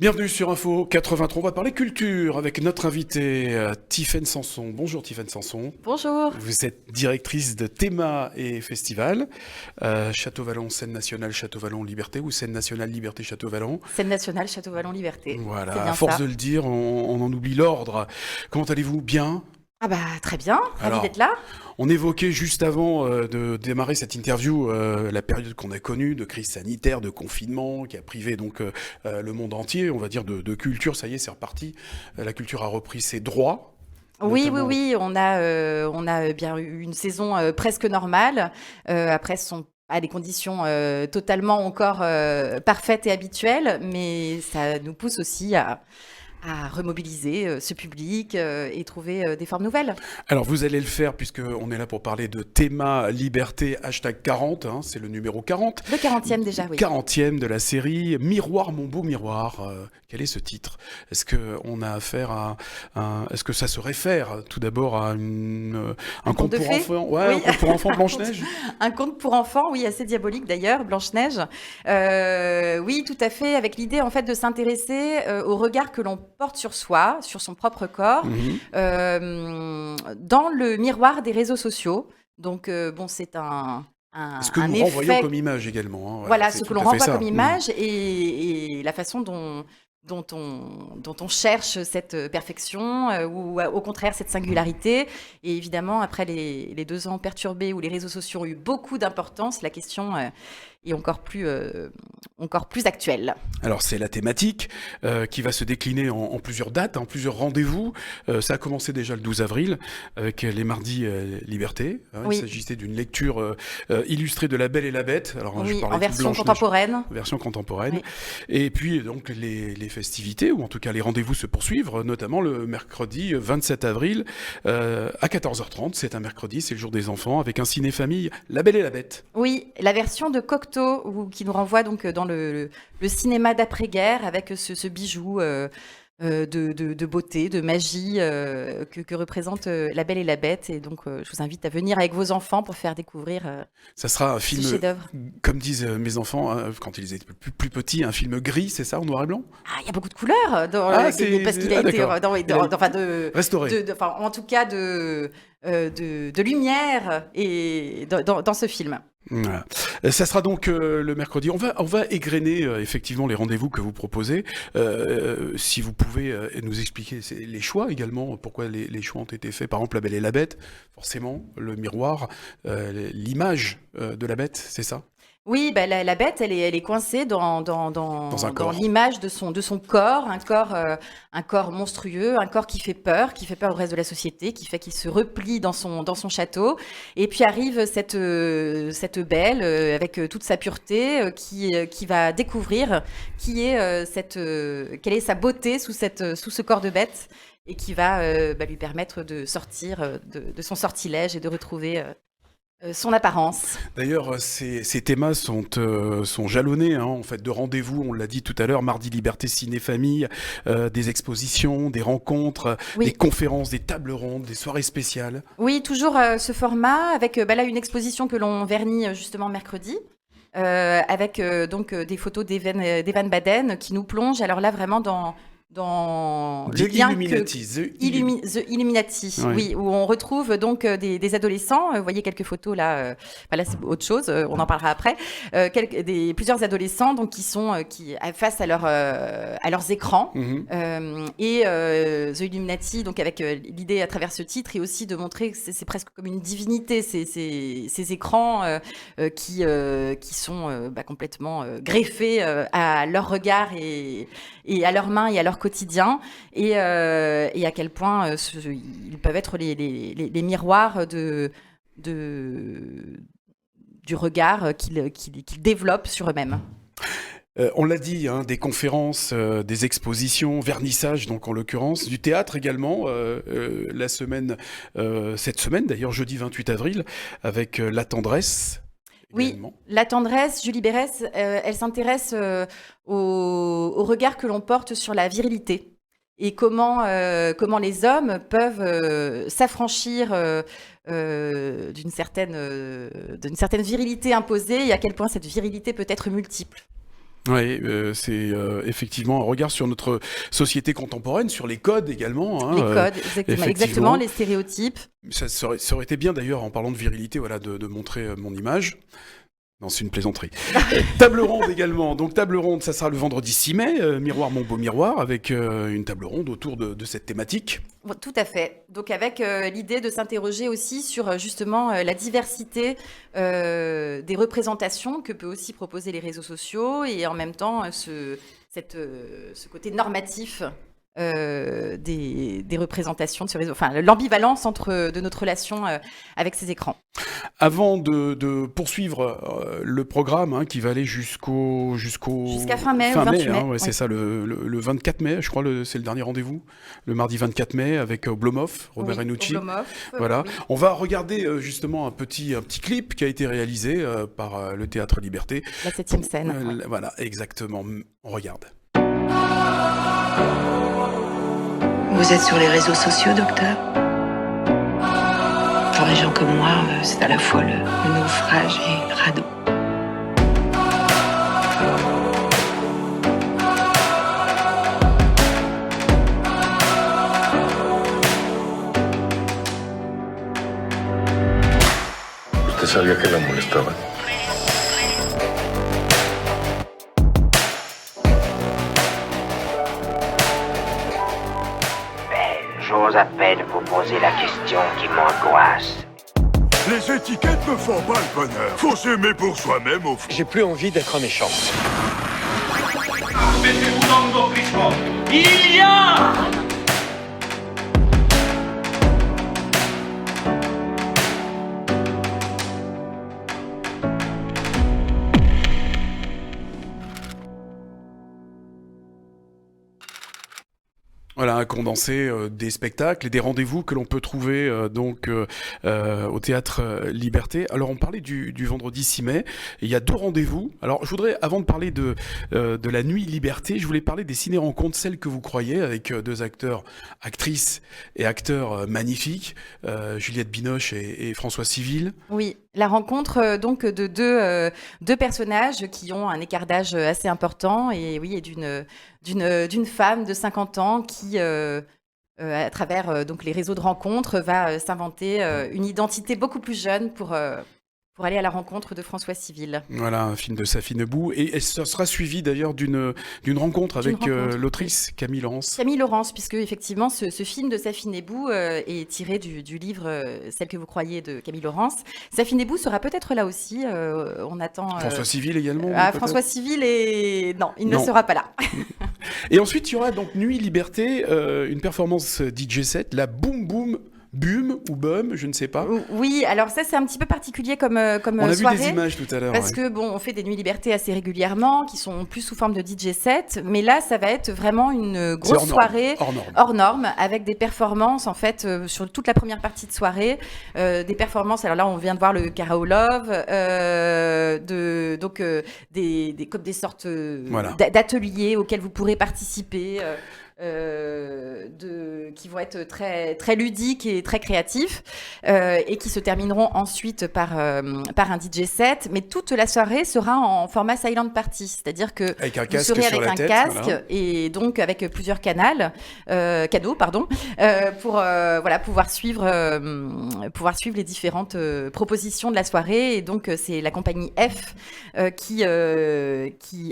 Bienvenue sur Info 83, on va parler culture avec notre invitée Tiffaine Sanson. Bonjour Tiffaine Sanson. Bonjour. Vous êtes directrice de Théma et Festival, Château-Vallon, Scène nationale, Château-Vallon, Liberté ou Scène nationale, Liberté, Château-Vallon. Scène nationale, Château-Vallon, Liberté. Voilà, C'est bien à force ça. de le dire, on en oublie l'ordre. Comment allez-vous? Bien? Ah bah très bien, ravi Alors, d'être là. on évoquait juste avant de démarrer cette interview la période qu'on a connue de crise sanitaire, de confinement, qui a privé donc le monde entier, on va dire, de culture. Ça y est, c'est reparti. La culture a repris ses droits. Oui, Notamment... on a bien eu une saison presque normale. Après, ce sont à des conditions totalement encore parfaites et habituelles, mais ça nous pousse aussi à remobiliser ce public et trouver des formes nouvelles. Alors vous allez le faire puisqu'on est là pour parler de Théma Liberté #40, hein, c'est le numéro 40. Le 40e déjà, oui. 40e de la série Miroir, mon beau miroir. Quel est ce titre? Est-ce qu'on a affaire à est-ce que ça se réfère tout d'abord à un conte de pour fées? enfants? Ouais, Oui. un conte pour enfants, Blanche-Neige? Un conte pour enfants, oui, assez diabolique d'ailleurs, Blanche-Neige. Oui, tout à fait, avec l'idée en fait de s'intéresser au regard que l'on porte sur soi, sur son propre corps, Mhm. dans le miroir des réseaux sociaux. Donc, bon, c'est un Ce que nous renvoyons comme image également. Hein, voilà, c'est ce que tout l'on à fait renvoie ça. comme image et la façon dont on cherche cette perfection ou au contraire cette singularité. Et évidemment, après les 2 ans perturbés où les réseaux sociaux ont eu beaucoup d'importance, la question est encore plus actuelle. Alors c'est la thématique qui va se décliner en plusieurs dates, en plusieurs rendez-vous. Ça a commencé déjà le 12 avril avec les mardis Liberté. Hein, Oui. Il s'agissait d'une lecture illustrée de La Belle et la Bête. Alors, je Oui, parlais en de version Blanche-Neige, contemporaine. version contemporaine. Oui. Et puis donc les festivités, ou en tout cas les rendez-vous se poursuivent, notamment le mercredi 27 avril à 14h30. C'est un mercredi, c'est le jour des enfants, avec un ciné-famille La Belle et la Bête. Oui, la version de Cocteau, qui nous renvoie donc dans le cinéma d'après-guerre, avec ce bijou de beauté, de magie que représente La Belle et la Bête. Et donc, je vous invite à venir avec vos enfants pour faire découvrir Ça sera un ce film, chef-d'œuvre. comme disent mes enfants, hein, quand ils étaient plus petits, un film gris, c'est ça, en noir et blanc? Ah, il y a beaucoup de couleurs Ah, c'est... parce qu'il a Ah, été d'accord. enfin Restauré. enfin, en tout cas de lumière et dans ce film. Voilà. Ça sera donc le mercredi. On va égrener effectivement les rendez-vous que vous proposez. Si vous pouvez nous expliquer les choix également, pourquoi les choix ont été faits. Par exemple, La Belle et la Bête, forcément, le miroir, l'image de la bête, c'est ça? Oui, bah, la bête, elle est coincée Dans un dans corps. l'image de son corps, un corps monstrueux, un corps qui fait peur au reste de la société, qui fait qu'il se replie dans son château. Et puis arrive cette belle avec toute sa pureté qui va découvrir quelle est sa beauté sous ce corps de bête et qui va lui permettre de sortir de son sortilège et de retrouver son apparence. D'ailleurs, ces thémas sont jalonnés hein, en fait, de rendez-vous, on l'a dit tout à l'heure, mardi Liberté Ciné-Famille, des expositions, des rencontres, Oui. des conférences, des tables rondes, des soirées spéciales. Oui, toujours ce format avec là une exposition que l'on vernit justement mercredi. Avec donc des photos d'Evan Baden qui nous plonge alors là vraiment dans le The lien Illuminati, The Illuminati, Ouais. oui, où on retrouve donc des adolescents. Vous voyez quelques photos là. Là c'est autre chose. On en parlera après. Plusieurs adolescents donc qui sont face à leurs écrans. Mhm. The Illuminati, donc avec l'idée à travers ce titre, et aussi de montrer que c'est presque comme une divinité, ces écrans qui sont complètement greffés à leur regard et à leurs mains et à leur quotidien, et à quel point ils peuvent être les miroirs du regard qu'ils développent sur eux-mêmes. On l'a dit, hein, des conférences, des expositions, vernissages, donc en l'occurrence, du théâtre également, cette semaine d'ailleurs, jeudi 28 avril, avec La Tendresse. Oui, Également. La Tendresse, Julie Berès, elle s'intéresse au regard que l'on porte sur la virilité et comment les hommes peuvent s'affranchir d'une certaine virilité imposée et à quel point cette virilité peut être multiple. Oui, c'est effectivement un regard sur notre société contemporaine, sur les codes également. Hein, Les codes, exactement, effectivement. les stéréotypes. Ça aurait été bien d'ailleurs, en parlant de virilité, voilà, de montrer mon image. Non, c'est une plaisanterie. Table ronde également. Donc table ronde, ça sera le vendredi 6 mai, Miroir mon beau miroir, avec une table ronde autour de cette thématique. Bon, tout à fait. Donc avec l'idée de s'interroger aussi sur justement la diversité des représentations que peut aussi proposer les réseaux sociaux et en même temps ce côté normatif des représentations de ce réseau, enfin l'ambivalence de notre relation avec ces écrans. Avant de poursuivre le programme qui va aller jusqu'à fin mai, 28 mai. Ouais, oui. C'est ça, le 24 mai, je crois, c'est le dernier rendez-vous, le mardi 24 mai avec Oblomov, Robert Renucci. Voilà. Oui. On va regarder justement un petit clip qui a été réalisé par le Théâtre Liberté. La 7e scène. Voilà, exactement. On regarde. Vous êtes sur les réseaux sociaux, docteur? Pour les gens comme moi, c'est à la fois le naufrage et le radeau. ¿Usted sabía que la molestaba? J'ose à peine vous poser la question qui m'angoisse. Les étiquettes ne font pas le bonheur. Faut s'aimer pour soi-même au fond. J'ai plus envie d'être un méchant. Mettez-vous dans le glissement. Il y a Voilà, un condensé des spectacles et des rendez-vous que l'on peut trouver au Théâtre Liberté. Alors, on parlait du vendredi 6 mai, et il y a 2 rendez-vous. Alors, je voudrais, avant de parler de la Nuit Liberté, je voulais parler des ciné-rencontres, celles que vous croyez, avec 2 actrices et acteurs magnifiques, Juliette Binoche et François Civil. Oui, la rencontre donc de deux personnages qui ont un écart d'âge assez important et oui, et d'une femme de 50 ans qui, à travers donc les réseaux de rencontres, va s'inventer une identité beaucoup plus jeune pour aller à la rencontre de François Civil. Voilà, un film de Safi Nebou. Et ça sera suivi d'ailleurs d'une rencontre avec l'autrice Camille Laurence. Camille Laurence, puisque effectivement ce film de Safi Nebou est tiré du livre Celle que vous croyez de Camille Laurence. Safi Nebou sera peut-être là aussi. On attend. François Civil également. François Civil non, il ne sera pas là. Et ensuite, il y aura donc Nuit Liberté, une performance DJ set, la Boom Boom. Bum ou Bum, je ne sais pas. Oui, alors ça c'est un petit peu particulier comme soirée. On a vu des images tout à l'heure. Parce que on fait des Nuits Liberté assez régulièrement, qui sont plus sous forme de DJ set, mais là ça va être vraiment une grosse soirée hors norme, avec des performances en fait sur toute la première partie de soirée, des performances. Alors là on vient de voir le Karaoke Love, comme des sortes d'ateliers auxquels vous pourrez participer. Qui vont être très, très ludiques et très créatifs et qui se termineront ensuite par un DJ set. Mais toute la soirée sera en format silent party, c'est-à-dire que vous serez avec un casque et donc avec plusieurs canaux, pour pouvoir suivre les différentes propositions de la soirée. Et donc c'est la compagnie F qui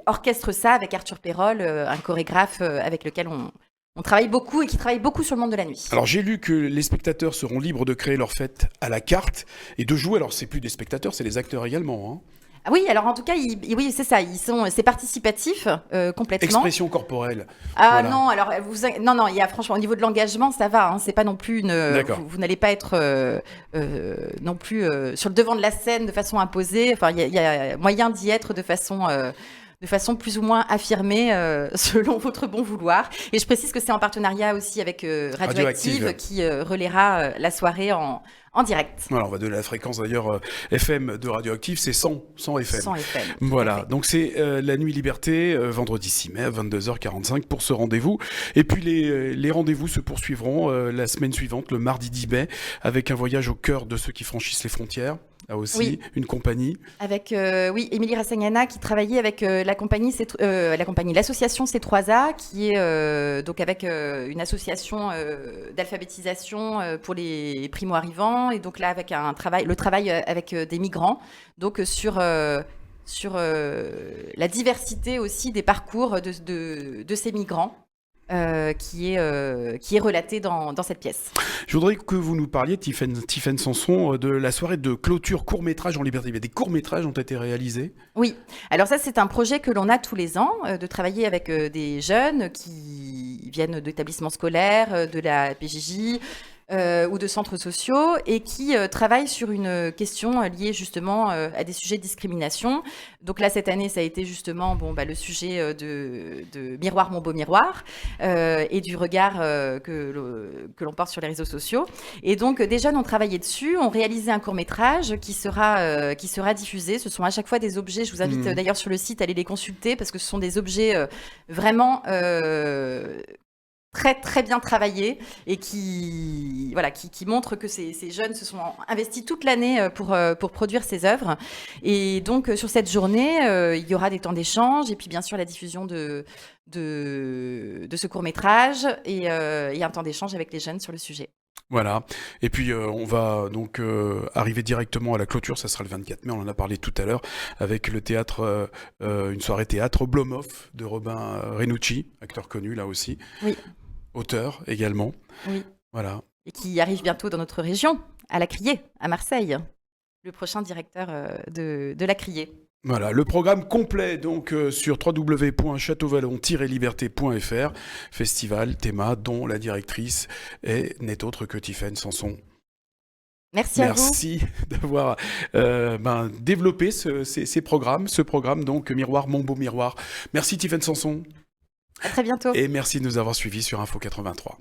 orchestre ça avec Arthur Perrol, un chorégraphe avec lequel on travaille beaucoup et qui travaille beaucoup sur le monde de la nuit. Alors j'ai lu que les spectateurs seront libres de créer leur fête à la carte et de jouer. Alors c'est plus des spectateurs, c'est les acteurs également. Hein. Oui, alors en tout cas, oui, c'est ça. C'est participatif complètement. Expression corporelle. Ah voilà. Non, alors non, il y a franchement au niveau de l'engagement, ça va. Hein, c'est pas non plus vous n'allez pas être non plus sur le devant de la scène de façon imposée. Enfin, il y a moyen d'y être de façon plus ou moins affirmée selon votre bon vouloir. Et je précise que c'est en partenariat aussi avec Radioactive qui relaiera la soirée en En direct. Voilà, on va donner la fréquence d'ailleurs FM de Radioactive, c'est 100 FM. 100 FM. Voilà, donc c'est la Nuit Liberté, vendredi 6 mai à 22h45 pour ce rendez-vous. Et puis les rendez-vous se poursuivront la semaine suivante, le mardi 10 mai, avec un voyage au cœur de ceux qui franchissent les frontières. Là aussi, Oui. une compagnie. Avec Émilie Rassagnana qui travaillait avec l'association C3A, qui est donc avec une association d'alphabétisation pour les primo-arrivants, et donc là avec le travail avec des migrants, donc sur la diversité aussi des parcours de ces migrants. Qui est relaté dans cette pièce. Je voudrais que vous nous parliez, Tiffaine Sanson, de la soirée de clôture court-métrage en liberté. Des courts-métrages ont été réalisés. Oui, alors ça c'est un projet que l'on a tous les ans, de travailler avec des jeunes qui viennent d'établissements scolaires, de la PJJ, ou de centres sociaux, et qui travaillent sur une question liée justement à des sujets de discrimination. Donc là, cette année, ça a été justement le sujet de Miroir, mon beau miroir, et du regard que l'on porte sur les réseaux sociaux. Et donc, des jeunes ont travaillé dessus, ont réalisé un court-métrage qui sera diffusé. Ce sont à chaque fois des objets, je vous invite d'ailleurs sur le site à aller les consulter, parce que ce sont des objets vraiment... très très bien travaillés, et qui montrent que ces jeunes se sont investis toute l'année pour produire ces œuvres. Et donc sur cette journée, il y aura des temps d'échange, et puis bien sûr la diffusion de ce court-métrage, et un temps d'échange avec les jeunes sur le sujet. Voilà, et puis on va donc arriver directement à la clôture, ça sera le 24 mai, on en a parlé tout à l'heure, avec le théâtre, une soirée théâtre, Oblomov, de Robin Renucci, acteur connu là aussi. Oui. Auteur également. Oui. Voilà. Et qui arrive bientôt dans notre région, à La Criée, à Marseille. Le prochain directeur de La Criée. Voilà, le programme complet donc sur www.châteauvallon-liberté.fr. Festival, théma dont la directrice n'est autre que Tiffaine Sanson. Merci à vous. Merci d'avoir développé ce programme donc Miroir, mon beau miroir. Merci Tiffaine Sanson. À très bientôt. Et merci de nous avoir suivis sur Info 83.